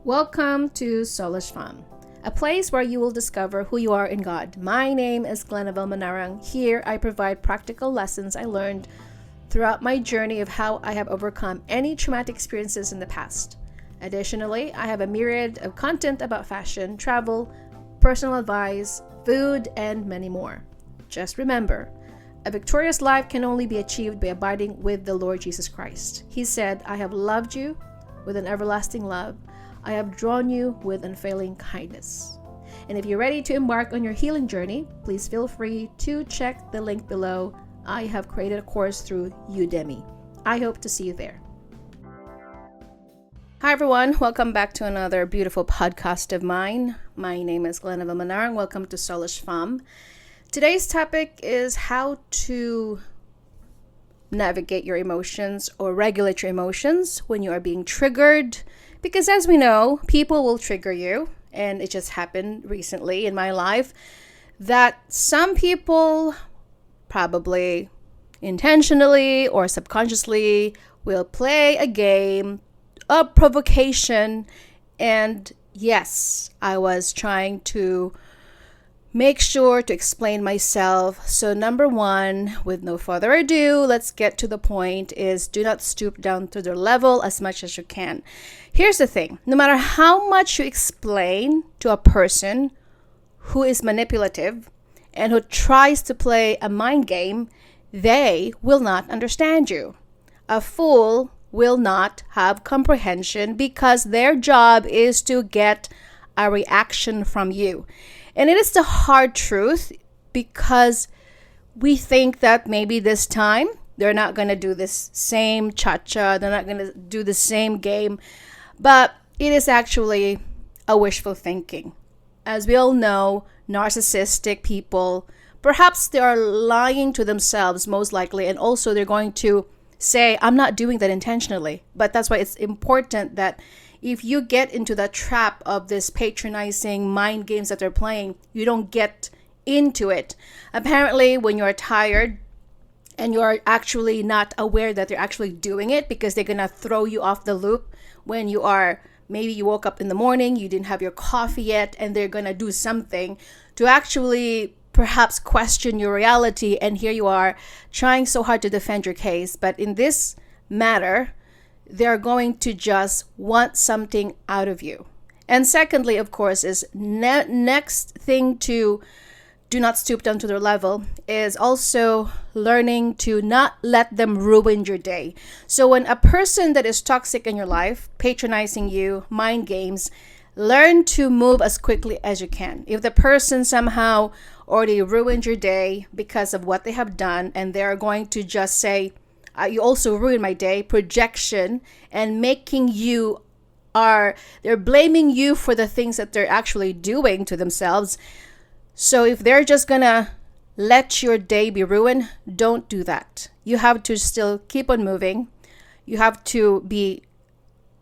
Welcome to Soulishfemme, a place where you will discover who you are in God. My name is Glenaville Manarang. Here I provide practical lessons I learned throughout my journey of how I have overcome any traumatic experiences in the past. Additionally, I have a myriad of content about fashion, travel, personal advice, food, and many more. Just remember, a victorious life can only be achieved by abiding with the Lord Jesus Christ. He said, I have loved you with an everlasting love. I have drawn you with unfailing kindness. And if you're ready to embark on your healing journey, please feel free to check the link below. I have created a course through Udemy. I hope to see you there. Hi everyone, welcome back to another beautiful podcast of mine. My name is Glenaville Manarang. Welcome to Soulishfemme. Today's topic is how to navigate your emotions or regulate your emotions when you are being triggered. Because as we know, people will trigger you, and it just happened recently in my life that some people probably intentionally or subconsciously will play a game, a provocation, and yes, I was trying to make sure to explain myself. So number one, with no further ado, let's get to the point, is do not stoop down to their level as much as you can. Here's the thing. No matter how much you explain to a person who is manipulative and who tries to play a mind game, they will not understand you. A fool will not have comprehension because their job is to get a reaction from you. And it is the hard truth because we think that maybe this time they're not going to do this same cha-cha, they're not going to do the same game, but it is actually a wishful thinking. As we all know, narcissistic people, perhaps they are lying to themselves most likely, and also they're going to say, I'm not doing that intentionally. But that's why it's important that if you get into the trap of this patronizing mind games that they're playing, you don't get into it. Apparently, when you're tired and you're actually not aware that they're actually doing it, because they're going to throw you off the loop when you are, maybe you woke up in the morning, you didn't have your coffee yet, and they're going to do something to actually perhaps question your reality. And here you are trying so hard to defend your case. But in this matter, they're going to just want something out of you. And secondly, of course, is next thing to do not stoop down to their level is also learning to not let them ruin your day. So when a person that is toxic in your life, patronizing you, mind games, learn to move as quickly as you can. If the person somehow already ruined your day because of what they have done, and they're going to just say, you also ruined my day, projection, and making you they're blaming you for the things that they're actually doing to themselves. So if they're just gonna let your day be ruined, don't do that. You have to still keep on moving. You have to be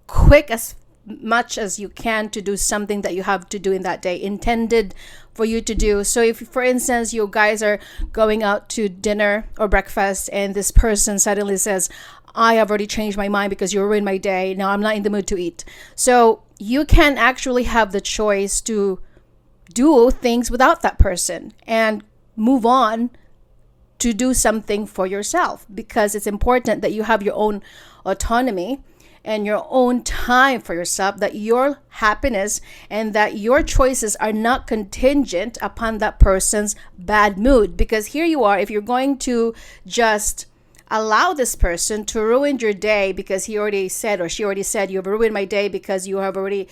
quick as much as you can to do something that you have to do in that day, intended for you to do. So if, for instance, you guys are going out to dinner or breakfast and this person suddenly says, I have already changed my mind because you ruined my day, now I'm not in the mood to eat. So you can actually have the choice to do things without that person and move on to do something for yourself, because it's important that you have your own autonomy and your own time for yourself, that your happiness and that your choices are not contingent upon that person's bad mood. Because here you are, if you're going to just allow this person to ruin your day because he already said, or she already said, you've ruined my day because you have already,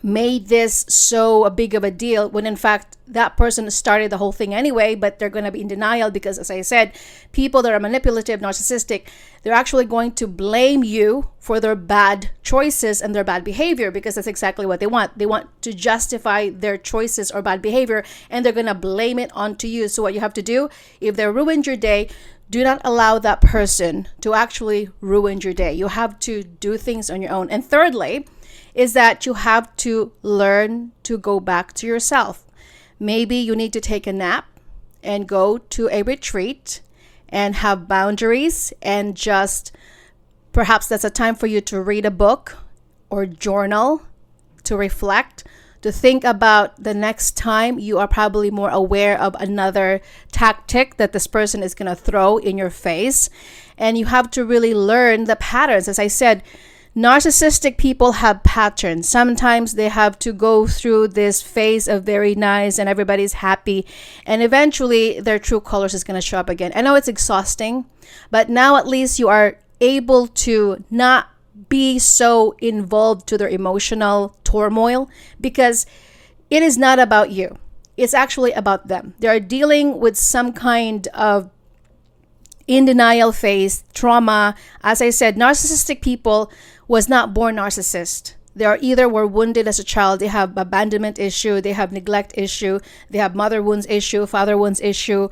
made this so big of a deal, when in fact that person started the whole thing anyway, but they're going to be in denial because, as I said, people that are manipulative, narcissistic, they're actually going to blame you for their bad choices and their bad behavior, because that's exactly what they want. They want to justify their choices or bad behavior, and they're going to blame it onto you. So what you have to do, if they ruined your day, do not allow that person to actually ruin your day. You have to do things on your own. And thirdly, is that you have to learn to go back to yourself. Maybe you need to take a nap and go to a retreat and have boundaries, and just perhaps that's a time for you to read a book or journal, to reflect, to think about the next time, you are probably more aware of another tactic that this person is going to throw in your face. And you have to really learn the patterns. As I said, narcissistic people have patterns. Sometimes they have to go through this phase of very nice and everybody's happy, and eventually their true colors is going to show up again. I know it's exhausting, but now at least you are able to not be so involved to their emotional turmoil, because it is not about you. It's actually about them. They are dealing with some kind of in denial phase, trauma. As I said, narcissistic people was not born narcissist. They are either were wounded as a child, they have abandonment issue, they have neglect issue, they have mother wounds issue, father wounds issue.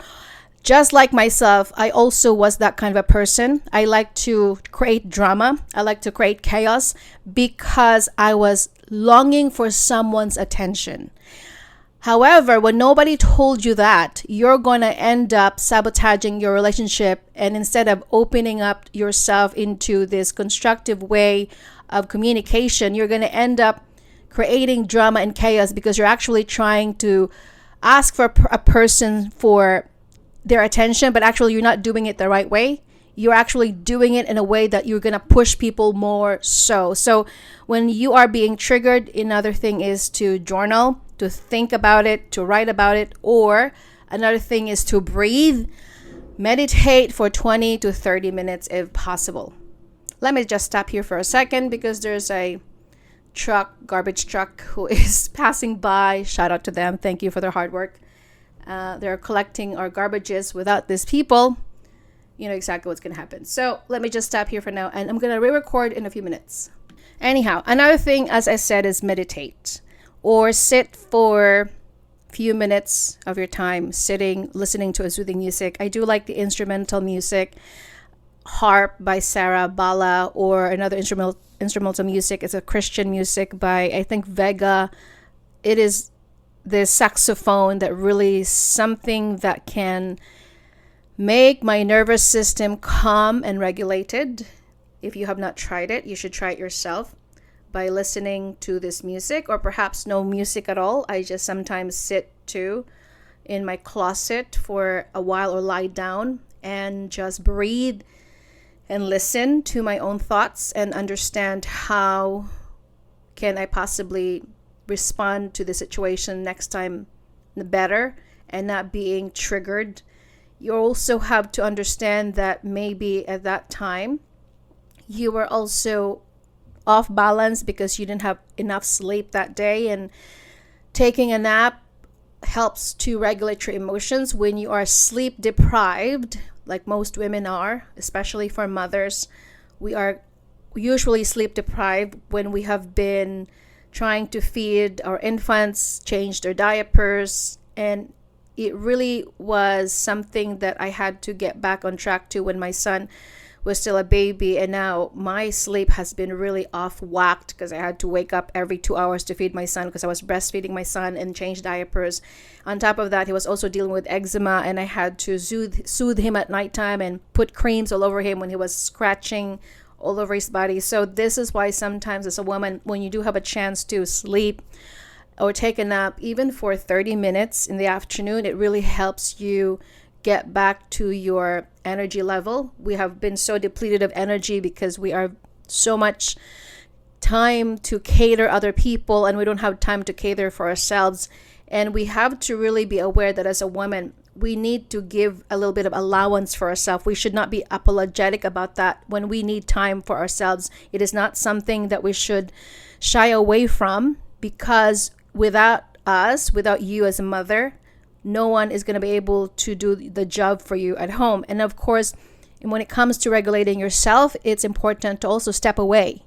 Just like myself, I also was that kind of a person. I like to create drama. I like to create chaos because I was longing for someone's attention. However, when nobody told you that, you're going to end up sabotaging your relationship. And instead of opening up yourself into this constructive way of communication, you're going to end up creating drama and chaos because you're actually trying to ask for a person for their attention, but actually you're not doing it the right way. You're actually doing it in a way that you're going to push people more so when you are being triggered, another thing is to journal, to think about it, to write about it, or another thing is to breathe, meditate for 20 to 30 minutes if possible. Let me just stop here for a second because there's a garbage truck who is passing by. Shout out to them. Thank you for their hard work. They're collecting our garbages. Without these people, you know exactly what's going to happen. So let me just stop here for now, and I'm going to re-record in a few minutes. Anyhow, another thing, as I said, is meditate or sit for a few minutes of your time sitting, listening to a soothing music. I do like the instrumental music, Harp by Sarah Bala, or another instrumental music. It's a Christian music by, I think, Vega. It is the saxophone that really is something that can make my nervous system calm and regulated. If you have not tried it, you should try it yourself by listening to this music, or perhaps no music at all. I just sometimes sit too in my closet for a while or lie down and just breathe and listen to my own thoughts and understand how can I possibly respond to the situation next time better and not being triggered. You also have to understand that maybe at that time you were also off balance because you didn't have enough sleep that day, and taking a nap helps to regulate your emotions. When you are sleep deprived, like most women are, especially for mothers, we are usually sleep deprived when we have been trying to feed our infants, change their diapers, and it really was something that I had to get back on track to when my son was still a baby. And now my sleep has been really off whacked because I had to wake up every 2 hours to feed my son because I was breastfeeding my son and change diapers. On top of that, he was also dealing with eczema, and I had to soothe him at nighttime and put creams all over him when he was scratching all over his body. So this is why sometimes as a woman, when you do have a chance to sleep or take a nap, even for 30 minutes in the afternoon, it really helps you get back to your energy level. We have been so depleted of energy because we are so much time to cater other people, and we don't have time to cater for ourselves. And we have to really be aware that as a woman, we need to give a little bit of allowance for ourselves. We should not be apologetic about that. When we need time for ourselves, it is not something that we should shy away from, because without us, without you as a mother, no one is going to be able to do the job for you at home. And of course, when it comes to regulating yourself, it's important to also step away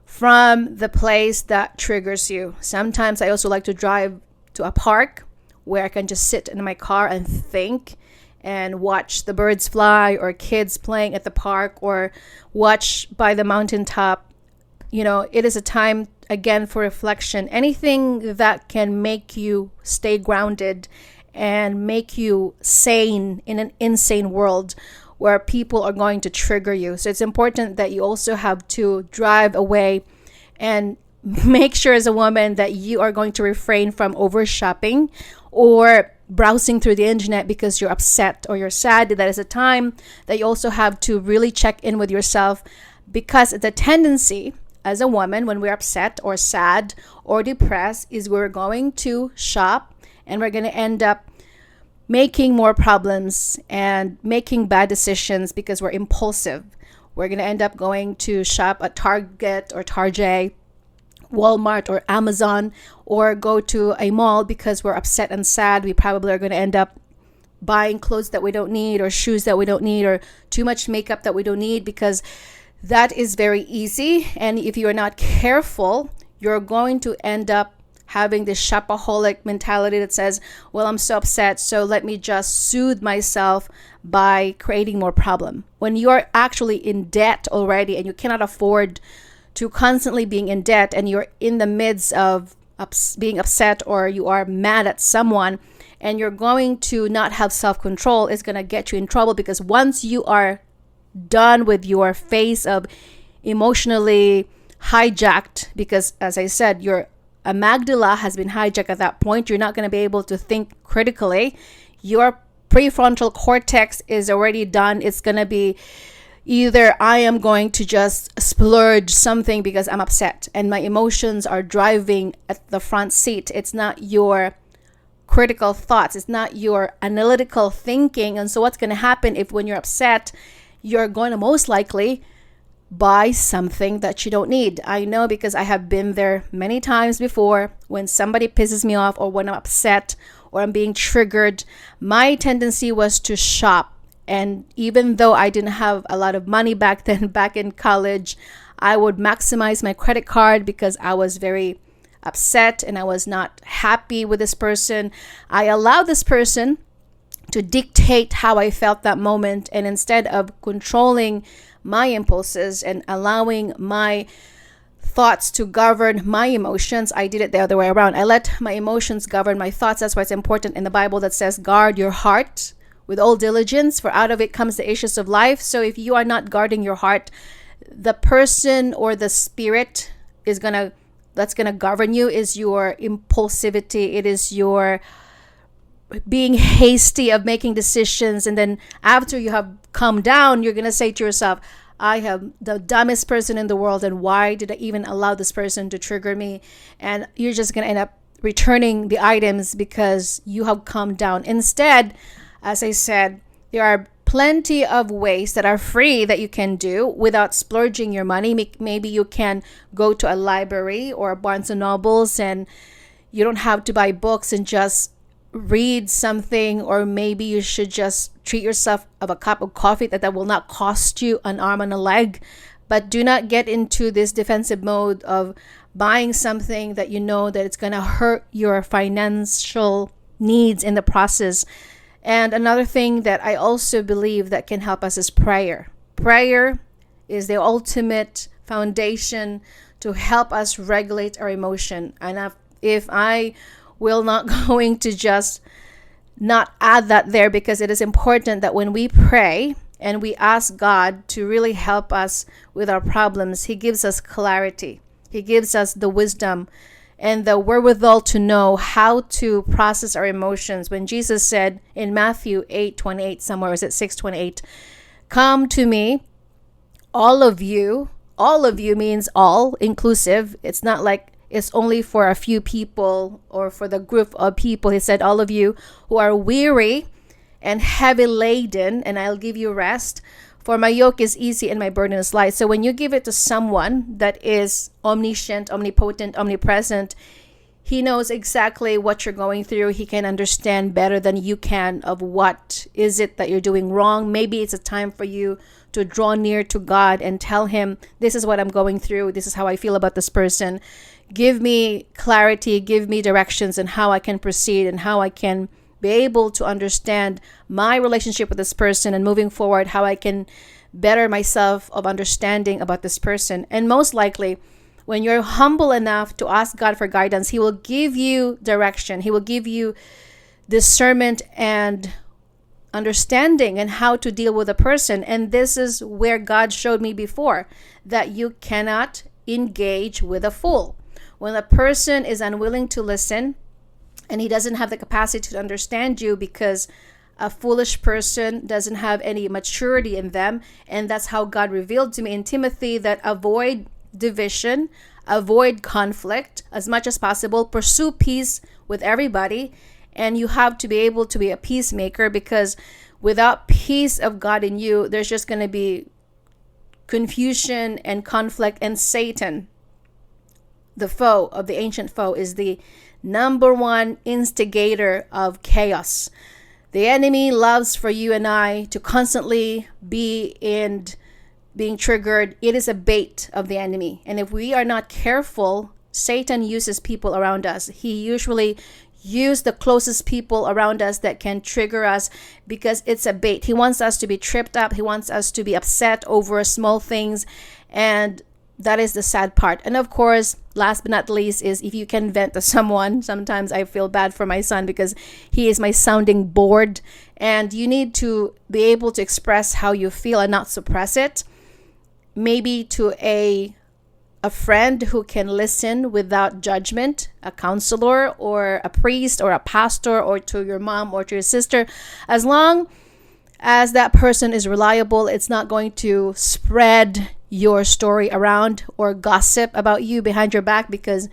from the place that triggers you. Sometimes I also like to drive to a park where I can just sit in my car and think and watch the birds fly, or kids playing at the park, or watch by the mountaintop. You know, it is a time again for reflection. Anything that can make you stay grounded and make you sane in an insane world where people are going to trigger you. So it's important that you also have to drive away And make sure as a woman that you are going to refrain from over shopping or browsing through the internet because you're upset or you're sad. That is a time that you also have to really check in with yourself, because the tendency as a woman when we're upset or sad or depressed is we're going to shop, and we're going to end up making more problems and making bad decisions because we're impulsive. We're going to end up going to shop at Target or Target, Walmart or Amazon, or go to a mall because we're upset and sad. We probably are going to end up buying clothes that we don't need, or shoes that we don't need, or too much makeup that we don't need, because that is very easy. And if you are not careful, you're going to end up having this shopaholic mentality that says, well, I'm so upset, so let me just soothe myself by creating more problem. When you're actually in debt already and you cannot afford to constantly being in debt, and you're in the midst of being upset, or you are mad at someone, and you're going to not have self-control, it's going to get you in trouble. Because once you are done with your phase of emotionally hijacked, because as I said, your amygdala has been hijacked at that point, you're not going to be able to think critically. Your prefrontal cortex is already done. It's going to be either I am going to just splurge something because I'm upset and my emotions are driving at the front seat. It's not your critical thoughts. It's not your analytical thinking. And so what's going to happen if when you're upset, you're going to most likely buy something that you don't need. I know, because I have been there many times before. When somebody pisses me off, or when I'm upset, or I'm being triggered, my tendency was to shop. And even though I didn't have a lot of money back then, back in college, I would maximize my credit card because I was very upset and I was not happy with this person. I allowed this person to dictate how I felt that moment, and instead of controlling my impulses and allowing my thoughts to govern my emotions, I did it the other way around. I let my emotions govern my thoughts. That's why it's important in the Bible that says, guard your heart with all diligence, for out of it comes the issues of life. So if you are not guarding your heart, the person or the spirit that's gonna govern you is your impulsivity. It is your being hasty of making decisions, and then after you have calmed down, you're gonna say to yourself, I am the dumbest person in the world, and why did I even allow this person to trigger me? And you're just gonna end up returning the items because you have calmed down. Instead, as I said, there are plenty of ways that are free that you can do without splurging your money. Maybe you can go to a library or Barnes and Nobles, and you don't have to buy books and just read something. Or maybe you should just treat yourself of a cup of coffee that will not cost you an arm and a leg. But do not get into this defensive mode of buying something that you know that it's going to hurt your financial needs in the process. And another thing that I also believe that can help us is prayer. Prayer is the ultimate foundation to help us regulate our emotion. And if I will not going to just not add that there, because it is important that when we pray and we ask God to really help us with our problems, He gives us clarity. He gives us the wisdom and the wherewithal to know how to process our emotions. When Jesus said in Matthew 8:28, somewhere, is it 6:28, come to me, all of you means all inclusive. It's not like it's only for a few people or for the group of people. He said, all of you who are weary and heavy laden, and I'll give you rest. For my yoke is easy and my burden is light. So when you give it to someone that is omniscient, omnipotent, omnipresent, He knows exactly what you're going through. He can understand better than you can of what is it that you're doing wrong. Maybe it's a time for you to draw near to God and tell Him, this is what I'm going through. This is how I feel about this person. Give me clarity, give me directions on how I can proceed and how I can be able to understand my relationship with this person, and moving forward, how I can better myself of understanding about this person. And most likely, when you're humble enough to ask God for guidance, He will give you direction. He will give you discernment and understanding and how to deal with a person. And this is where God showed me before that you cannot engage with a fool. When a person is unwilling to listen and he doesn't have the capacity to understand you because a foolish person doesn't have any maturity in them, and that's how God revealed to me in Timothy that avoid division, avoid conflict as much as possible, pursue peace with everybody, and you have to be able to be a peacemaker, because without peace of God in you, there's just going to be confusion and conflict, and Satan, the foe of the ancient foe, is the number one instigator of chaos. The enemy loves for you and I to constantly be in being triggered. It is a bait of the enemy. And if we are not careful, Satan uses people around us. He usually uses the closest people around us that can trigger us, because it's a bait. He wants us to be tripped up. He wants us to be upset over small things. And that is the sad part. And of course, last but not least, is if you can vent to someone. Sometimes I feel bad for my son because he is my sounding board. And you need to be able to express how you feel and not suppress it. Maybe to a friend who can listen without judgment, a counselor or a priest or a pastor, or to your mom or to your sister. As long as that person is reliable, it's not going to spread your story around or gossip about you behind your back. Because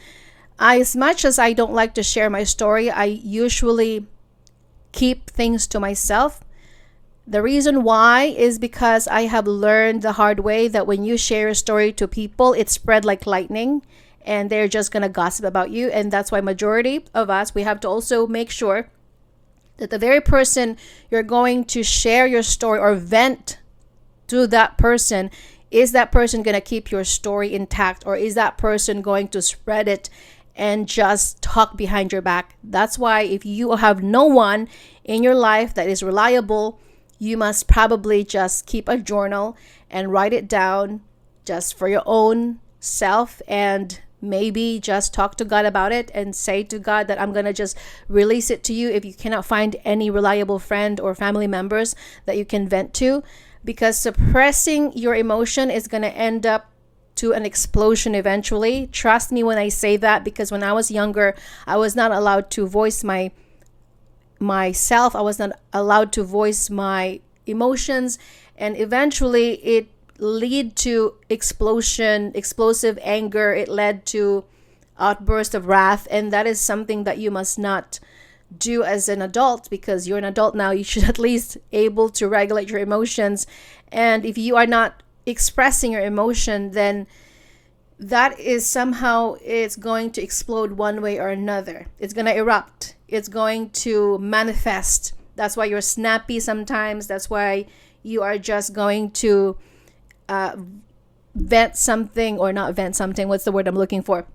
as much as I don't like to share my story, I usually keep things to myself. The reason why is because I have learned the hard way that when you share a story to people, it spread like lightning, and they're just going to gossip about you. And that's why majority of us, we have to also make sure that the very person you're going to share your story or vent to that person, is that person going to keep your story intact, or is that person going to spread it and just talk behind your back? That's why if you have no one in your life that is reliable, you must probably just keep a journal and write it down just for your own self, and maybe just talk to God about it and say to God that I'm going to just release it to you if you cannot find any reliable friend or family members that you can vent to. Because suppressing your emotion is going to end up to an explosion eventually. Trust me when I say that, because when I was younger, I was not allowed to voice myself. I was not allowed to voice my emotions, and eventually it led to explosive anger. It led to outburst of wrath, and that is something that you must not do as an adult, because you're an adult now. You should at least able to regulate your emotions. And if you are not expressing your emotion, then that is somehow, it's going to explode one way or another. It's going to erupt. It's going to manifest. That's why you're snappy sometimes. That's why you are just going to vent something, or not vent something. What's the word I'm looking for?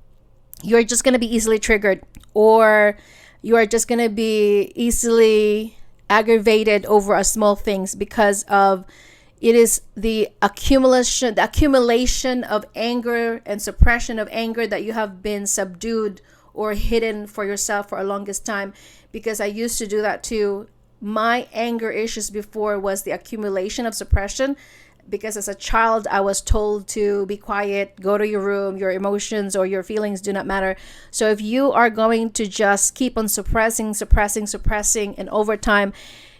You're just going to be easily triggered, or you are just going to be easily aggravated over a small things, because of it is the accumulation of anger and suppression of anger that you have been subdued or hidden for yourself for a longest time. Because I used to do that too. My anger issues before was the accumulation of suppression, because as a child I was told to be quiet, go to your room, your emotions or your feelings do not matter. So if you are going to just keep on suppressing, and over time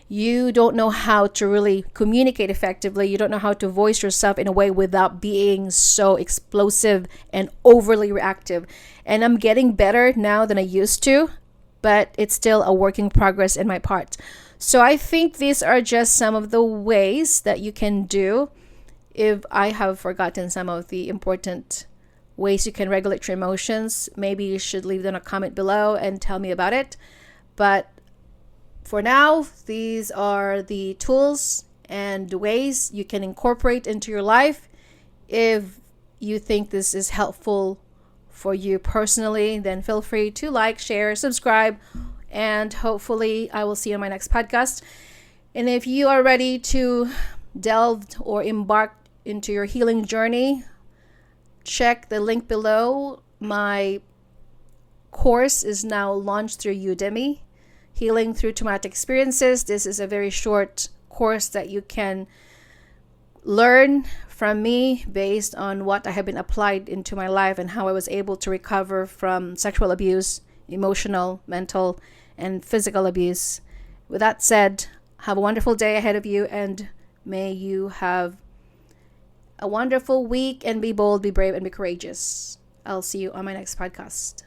you don't know how to really communicate effectively, you don't know how to voice yourself in a way without being so explosive and overly reactive. And I'm getting better now than I used to, but it's still a work in progress in my part. So I think these are just some of the ways that you can do. If I have forgotten some of the important ways you can regulate your emotions, maybe you should leave them a comment below and tell me about it. But for now, these are the tools and ways you can incorporate into your life. If you think this is helpful for you personally, then feel free to like, share, subscribe, and hopefully I will see you on my next podcast. And if you are ready to delve or embark into your healing journey, check the link below. My course is now launched through Udemy, Healing Through Traumatic Experiences. This is a very short course that you can learn from me based on what I have been applied into my life and how I was able to recover from sexual abuse, emotional, mental, and physical abuse. With that said, have a wonderful day ahead of you, and may you have a wonderful week, and be bold, be brave, and be courageous. I'll see you on my next podcast.